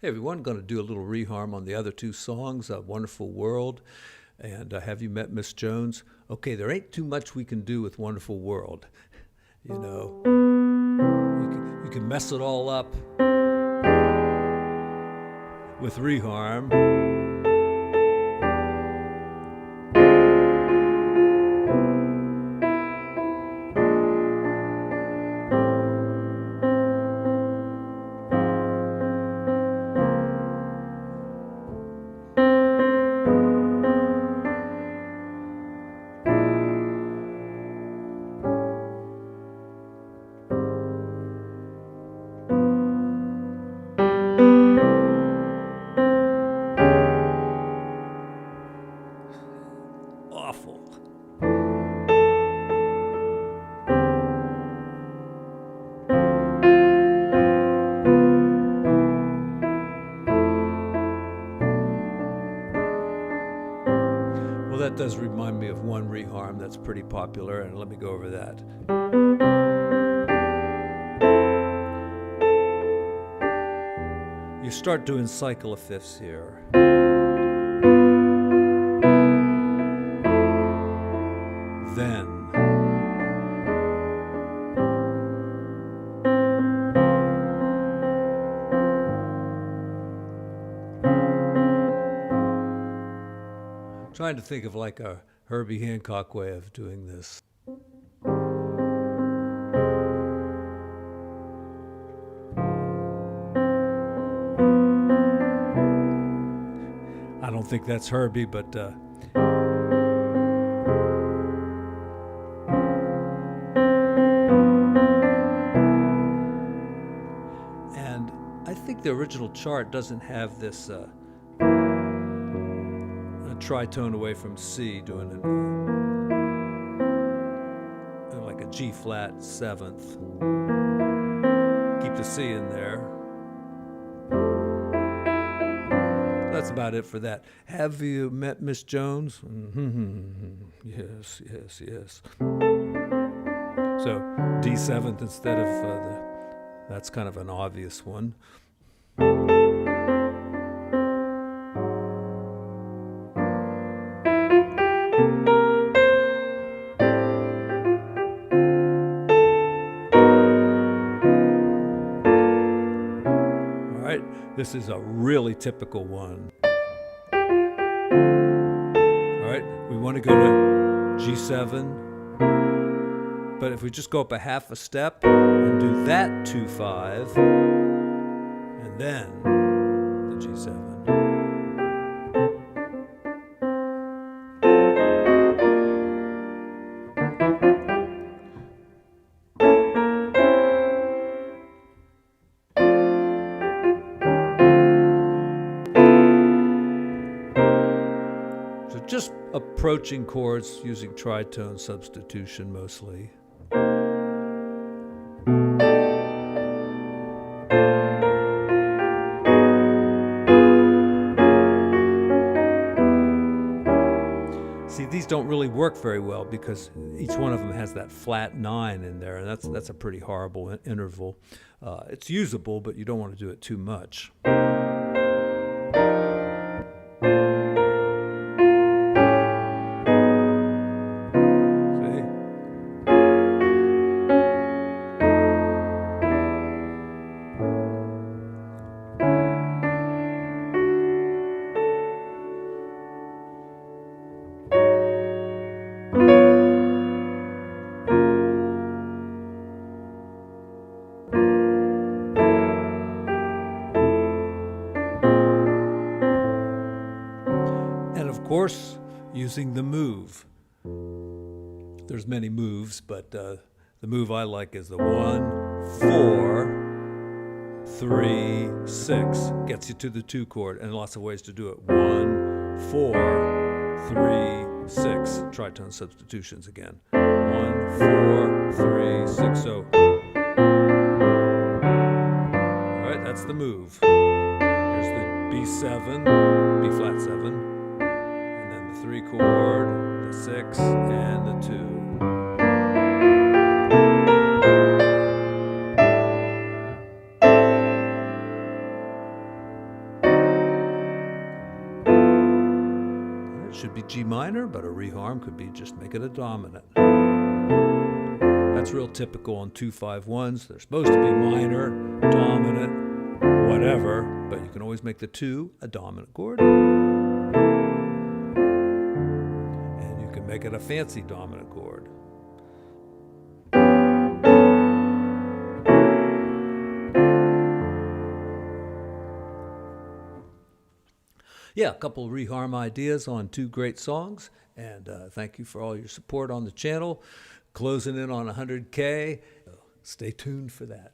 Hey everyone, going to do a little reharm on the other two songs, Wonderful World and Have You Met Miss Jones? Okay, there ain't too much we can do with Wonderful World. You know, you can mess it all up with reharm. Awful. Well, that does remind me of one reharm that's pretty popular, and let me go over that. You start doing cycle of fifths here. Then trying to think of like a Herbie Hancock way of doing this. I don't think that's Herbie, but and I think the original chart doesn't have this tritone away from C, doing it like a G flat seventh. Keep the C in there. That's about it for that. Have you met Miss Jones? Yes, yes, yes. So D seventh instead of that's kind of an obvious one. This is a really typical one. All right, we want to go to G7, but if we just go up a half a step and do that 2-5, and then the G7. Just approaching chords using tritone substitution mostly. See, these don't really work very well because each one of them has that flat 9 in there, and that's a pretty horrible interval. It's usable, but you don't want to do it too much. Of course, using the move. There's many moves, but the move I like is the 1, 4, 3, 6. Gets you to the 2 chord, and lots of ways to do it. 1, 4, 3, 6. Tritone substitutions again. 1, 4, 3, 6. So, all right, that's the move. Here's the B7, B flat 7. 3 chord, the 6, and the 2. should be G minor, but a reharm could be just make it a dominant. That's real typical on 2-5-1s. They're supposed to be minor, dominant, whatever, but you can always make the 2 a dominant chord. And you can make it a fancy dominant chord. Yeah, a couple of reharm ideas on 2 great songs, and thank you for all your support on the channel. Closing in on 100K. Stay tuned for that.